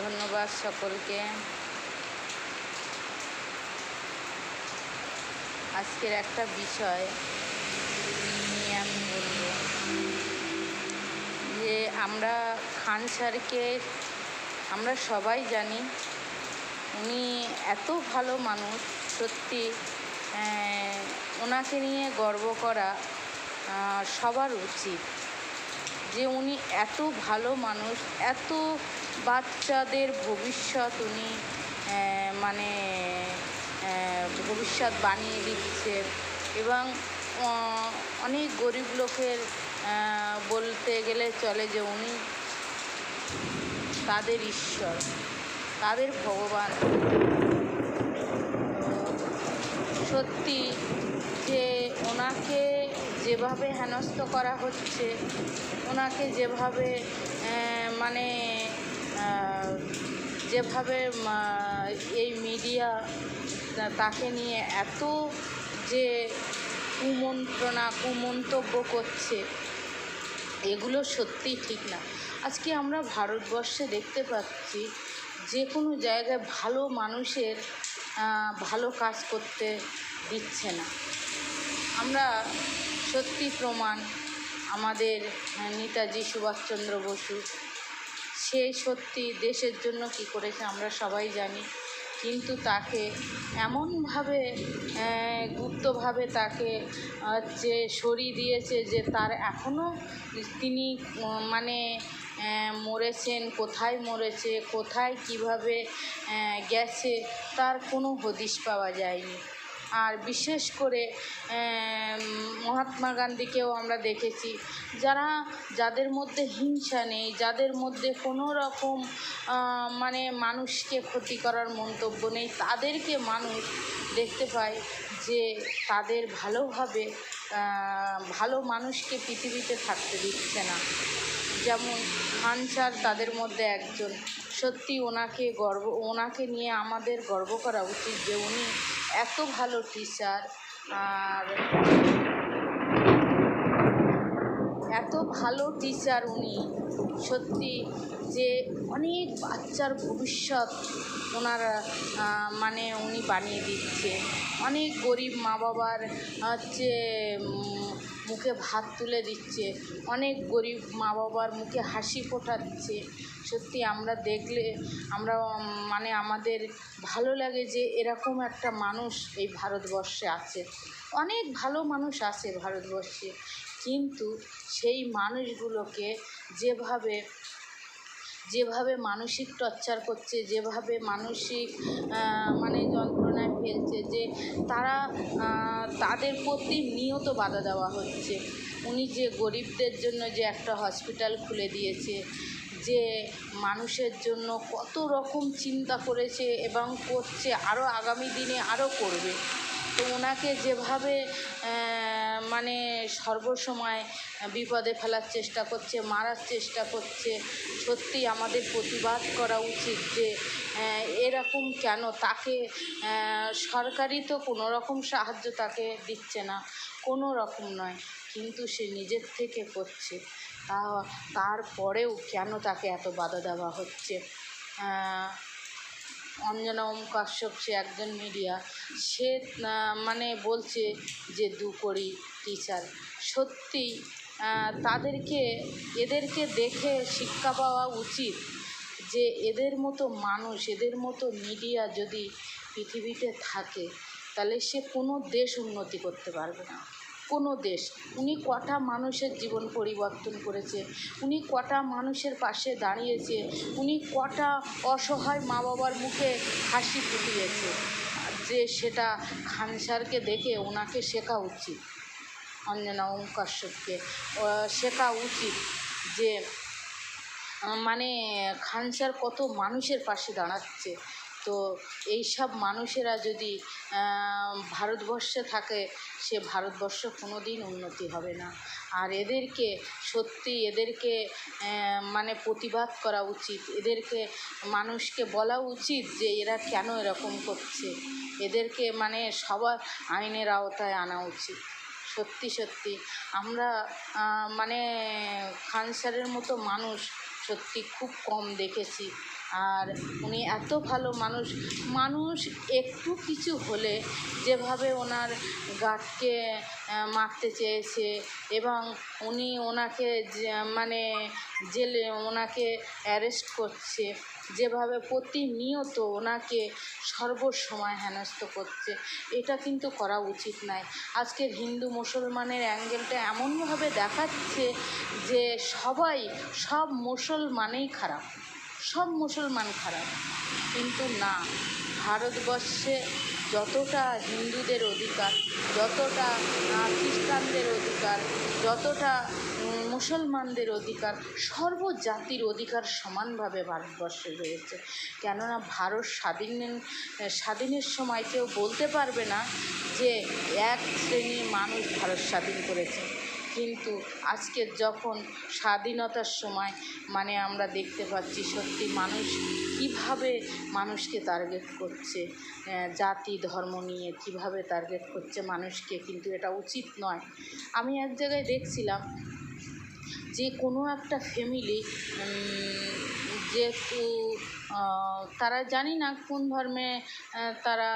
ধন্যবাদ সকলকে। আজকের একটা বিষয় নিয়ে আমি বলবো যে আমরা খান স্যারকে আমরা সবাই জানি, উনি এত ভালো মানুষ, সত্যি ওনাকে নিয়ে গর্ব করা সবার উচিত। যে উনি এত ভালো মানুষ, এত বাচ্চাদের ভবিষ্যৎ উনি ভবিষ্যৎ বানিয়ে দিচ্ছে এবং অনেক গরিব লোকের বলতে গেলে চলে যে উনি তাদের ঈশ্বর, তাদের ভগবান। সত্যি যে ওনাকে যেভাবে হেনস্থ করা হচ্ছে, ওনাকে যেভাবে যেভাবে এই মিডিয়া তাকে নিয়ে এত যে কুমন্তব্য করছে, এগুলো সত্যিই ঠিক না। আজকে আমরা ভারতবর্ষে দেখতে পাচ্ছি যে কোনো জায়গায় ভালো মানুষের ভালো কাজ করতে দিচ্ছে না। আমরা সত্যি প্রমাণ আমাদের নেতাজি সুভাষচন্দ্র বসু, সে সত্যি দেশের জন্য কী করেছে আমরা সবাই জানি, কিন্তু তাকে এমনভাবে গুপ্তভাবে তাকে সরিয়ে দিয়েছে যে তার এখনও তিনি মরেছেন, কোথায় মরেছে, কোথায় কিভাবে গেছে, তার কোনো হদিশ পাওয়া যায়নি। আর বিশেষ করে মহাত্মা গান্ধীকেও আমরা দেখেছি, যাদের মধ্যে হিংসা নেই, যাদের মধ্যে কোনো রকম মানুষকে ক্ষতি করার মন্তব্য নেই, তাদেরকে মানুষ দেখতে পায় যে তাদের ভালোভাবে ভালো মানুষকে পৃথিবীতে থাকতে দিচ্ছে না। যেমন খান স্যার তাদের মধ্যে একজন। সত্যি ওনাকে নিয়ে আমাদের গর্ব করা উচিত যে উনি এত ভালো টিচার, আর এত ভালো টিচার উনি, সত্যি যে অনেক বাচ্চার ভবিষ্যৎ ওনারা উনি বানিয়ে দিচ্ছে। অনেক গরিব মা বাবার মুখে ভাত তুলে দিচ্ছে, অনেক গরিব মা বাবার মুখে হাসি ফোটাচ্ছে। সত্যি আমরা দেখলে আমাদের ভালো লাগে যে এরকম একটা মানুষ এই ভারতবর্ষে আছে। অনেক ভালো মানুষ আছে ভারতবর্ষে, কিন্তু সেই মানুষগুলোকে যেভাবে মানসিক টর্চার করছে, যেভাবে মানসিক যন্ত্রণায় ফেলছে, যে তাদের প্রতি নিয়ত বাধা দেওয়া হচ্ছে। উনি যে গরিবদের জন্য যে একটা হসপিটাল খুলে দিয়েছে, যে মানুষের জন্য কত রকম চিন্তা করেছে এবং করছে, আরও আগামী দিনে আরও করবে। তো ওনাকে যেভাবে সর্বসময় বিপদে ফেলার চেষ্টা করছে, মারার চেষ্টা করছে, সত্যি আমাদের প্রতিবাদ করা উচিত যে এরকম কেন তাকে সরকারি তো কোনো রকম সাহায্য তাকে দিচ্ছে না, কোনো রকম নয়, কিন্তু সে নিজের থেকে করছে, তারপরেও কেন তাকে এত বাধা দেওয়া হচ্ছে। অঞ্জনা ওম কাশ্যপ, সে একজন মিডিয়া, সে বলছে যে 2 কোটি টিচার। সত্যি এদেরকে দেখে শিক্ষা পাওয়া উচিত যে এদের মতো মানুষ, এদের মতো মিডিয়া যদি পৃথিবীতে থাকে, তাহলে সে কোনো দেশ উন্নতি করতে পারবে না, কোনো দেশ। উনি কটা মানুষের জীবন পরিবর্তন করেছে, উনি কটা মানুষের পাশে দাঁড়িয়েছে, উনি কটা অসহায় মা বাবার মুখে হাসি ফুটিয়েছে, যে সেটা খান স্যারকে দেখে ওনাকে শেখা উচিত, অঞ্জনা ওম কাশ্যপকে শেখা উচিত যে খান স্যার কত মানুষের পাশে দাঁড়াচ্ছে। তো এইসব মানুষেরা যদি ভারতবর্ষে থাকে, সে ভারতবর্ষ কোনো দিন উন্নতি হবে না। আর এদেরকে প্রতিবাদ করা উচিত, এদেরকে মানুষকে বলা উচিত যে এরা কেন এরকম করছে, এদেরকে সবার আইনের আওতায় আনা উচিত। সত্যি আমরা খান স্যারের মতো মানুষ সত্যি খুব কম দেখেছি। আর উনি এত ভালো মানুষ, মানুষ একটু কিছু হলে যেভাবে ওনার গার্ডকে মারতে চেয়েছে এবং উনি ওনাকে মানে জেলে ওনাকে অ্যারেস্ট করছে, যেভাবে প্রতিনিয়ত ওনাকে সর্বসময় হেনস্থ করছে, এটা কিন্তু করা উচিত নয়। আজকের হিন্দু মুসলমানের অ্যাঙ্গেলটা এমনভাবে দেখাচ্ছে যে সব মুসলমানেই খারাপ, সব মুসলমান খারাপ, কিন্তু না, ভারতবর্ষে যতটা হিন্দুদের অধিকার, যতটা খ্রিস্টানদের অধিকার, যতটা মুসলমানদের অধিকার, সর্বজাতির অধিকার সমানভাবে ভারতবর্ষে রয়েছে। কেননা ভারত স্বাধীনের সময় কেউ বলতে পারবে না যে এক শ্রেণীর মানুষ ভারত স্বাধীন করেছে, কিন্তু আজকে যখন স্বাধীনতার সময় মানে আমরা দেখতে পাচ্ছি সত্যি মানুষ কীভাবে মানুষকে টার্গেট করছে, জাতি ধর্ম নিয়ে কীভাবে টার্গেট করছে মানুষকে, কিন্তু এটা উচিত নয়। আমি এক জায়গায় দেখছিলাম যে কোনো একটা ফ্যামিলি যেহেতু তারা জানি না কোন ধর্মে তারা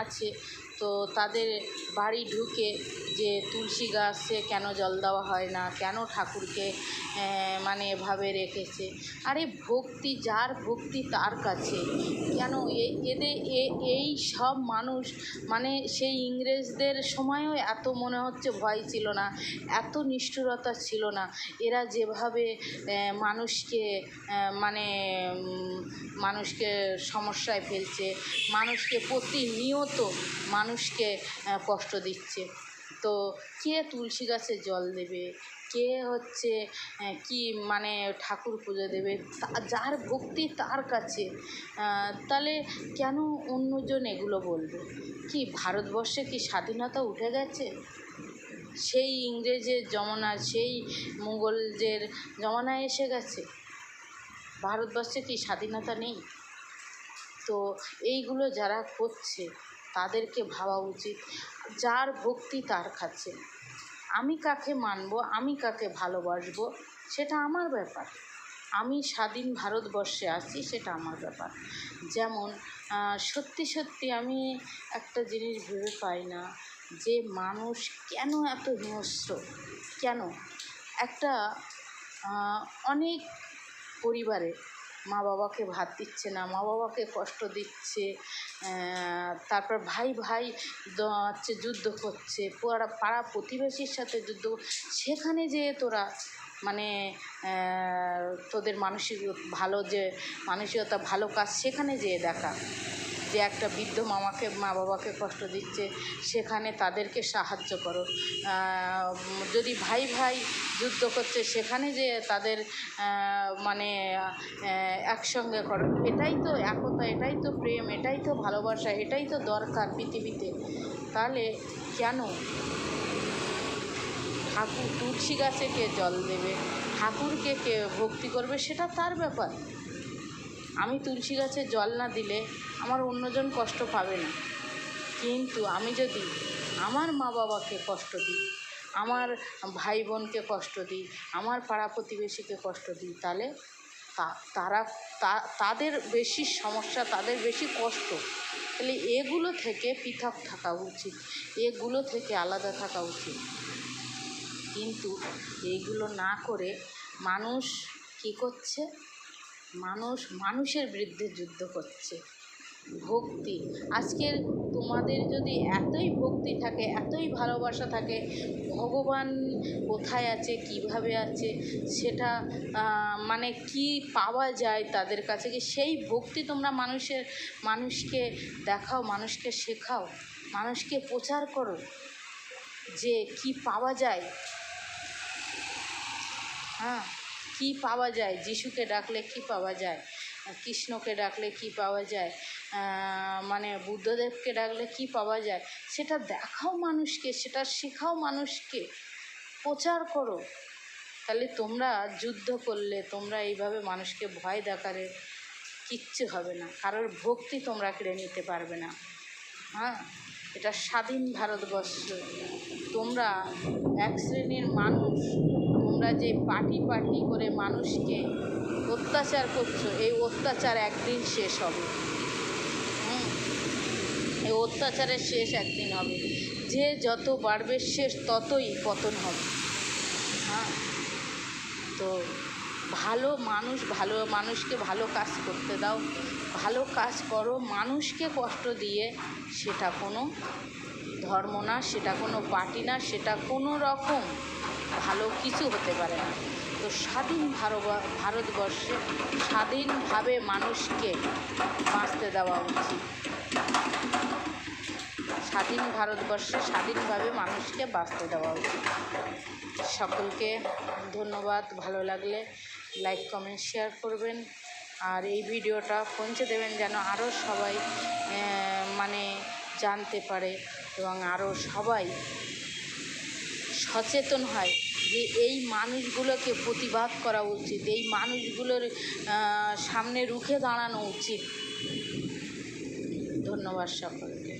আছে, তো তাদের বাড়ি ঢুকে যে তুলসী গাছে কেন জল দেওয়া হয় না, কেন ঠাকুরকে মানে এভাবে রেখেছে। আরে ভক্তি, যার ভক্তি তার কাছে, কেন এই সব মানুষ মানে সেই ইংরেজদের সময়ও এত মনে হচ্ছে ভয় ছিল না, এত নিষ্ঠুরতা ছিল না। এরা যেভাবে মানুষকে মানে মানুষকে সমস্যায় ফেলছে, মানুষকে প্রতিনিয়ত মানুষকে কষ্ট দিচ্ছে, তো কে তুলসী গাছে জল দেবে, কে হচ্ছে কি মানে ঠাকুর পুজো দেবে, যার ভক্তি তার কাছে, তাহলে কেন অন্যজন এগুলো বলবে? কি ভারতবর্ষে কি স্বাধীনতা উঠে গেছে? সেই ইংরেজের জমানা, সেই মুঘলদের জমানায় এসে গেছে? ভারতবর্ষে কি স্বাধীনতা নেই? তো এইগুলো যারা করছে তাদেরকে ভাবা উচিত, যার ভক্তি তার কাছে। আমি কাকে মানব, আমি কাকে ভালোবাসবো, সেটা আমার ব্যাপার। আমি স্বাধীন ভারতবর্ষে আছি, সেটা আমার ব্যাপার। যেমন সত্যি আমি একটা জিনিস ভেবে পাই না যে মানুষ কেন এত হিংস্র, কেন একটা অনেক পরিবারে মা বাবাকে ভাত দিচ্ছে না, মা বাবাকে কষ্ট দিচ্ছে, তারপর ভাই হচ্ছে যুদ্ধ করছে, পাড়া প্রতিবেশীর সাথে যুদ্ধ, সেখানে যেয়ে তোরা মানে তোদের ভালো যে মানসিকতা ভালো কাজ, সেখানে যেয়ে দেখা যে একটা বৃদ্ধ মা বাবাকে কষ্ট দিচ্ছে, সেখানে তাদেরকে সাহায্য করো। যদি ভাই যুদ্ধ করছে, সেখানে যে তাদের মানে একসঙ্গে করো। এটাই তো একতা, এটাই তো প্রেম, এটাই তো ভালোবাসা, এটাই তো দরকার পৃথিবীতে। তাহলে কেন ঠাকুর তুলসী গাছে কে জল দেবে, ঠাকুরকে কে ভক্তি করবে, সেটা তার ব্যাপার। আমি তুলসী গাছে জল না দিলে আমার অন্যজন কষ্ট পাবে না, কিন্তু আমি যদি আমার মা বাবাকে কষ্ট দিই, আমার ভাই বোনকে কষ্ট দিই, আমার পাড়া প্রতিবেশীকে কষ্ট দিই, তাহলে তাদের বেশি সমস্যা, তাদের বেশি কষ্ট। তাহলে এগুলো থেকে পৃথক থাকা উচিত, এগুলো থেকে আলাদা থাকা উচিত। কিন্তু এইগুলো না করে মানুষ কী করছে? মানুষের বিরুদ্ধে যুদ্ধ করছে। ভক্তি, আজকের তোমাদের যদি এতই ভক্তি থাকে, এতই ভালোবাসা থাকে, ভগবান কোথায় আছে, কিভাবে আছে, সেটা মানে কি পাওয়া যায় তাদের কাছে, কি সেই ভক্তি তোমরা মানুষকে দেখাও, মানুষকে শেখাও, মানুষকে প্রচার করো যে কি পাওয়া যায়। হ্যাঁ, কি পাওয়া যায়? যিশুকে ডাকলে কি পাওয়া যায়, কৃষ্ণকে ডাকলে কি পাওয়া যায়, মানে বুদ্ধদেবকে ডাকলে কি পাওয়া যায়, সেটা দেখাও মানুষকে, সেটা শেখাও মানুষকে, প্রচার করো। তাহলে তোমরা যুদ্ধ করলে, তোমরা এইভাবে মানুষকে ভয় দেখালে কিচ্ছু হবে না, কারোর ভক্তি তোমরা কেড়ে নিতে পারবে না। হ্যাঁ, এটা স্বাধীন ভারতবর্ষ। তোমরা এক শ্রেণীর মানুষ, তোমরা তোমরা যে পার্টি পার্টি করে মানুষকে অত্যাচার করছো, এই অত্যাচার একদিন শেষ হবে। এই অত্যাচারের শেষ একদিন হবে। যে যত বাড়বে শেষ ততই পতন হবে। হ্যাঁ, তো ভালো মানুষকে ভালো কাজ করতে দাও, ভালো কাজ করো। মানুষকে কষ্ট দিয়ে সেটা কোনো ধর্ম না, সেটা কোনো পার্টি না, সেটা কোনো রকম ভালো কিছু হতে পারে না। তো স্বাধীন ভারতবর্ষে স্বাধীনভাবে মানুষকে বাঁচতে দেওয়া উচিত। স্বাধীন ভারতবর্ষে স্বাধীনভাবে মানুষকে বাঁচতে দেওয়া উচিত। সকলকে ধন্যবাদ। ভালো লাগলে লাইক কমেন্ট শেয়ার করবেন, আর এই ভিডিওটা পৌঁছে দেবেন যেন আরও সবাই মানে জানতে পারে এবং আরও সবাই সচেতন হয় যে এই মানুষগুলোকে প্রতিবাদ করা উচিত, এই মানুষগুলোর সামনে রুখে দাঁড়ানো উচিত। ধন্যবাদ সকলকে।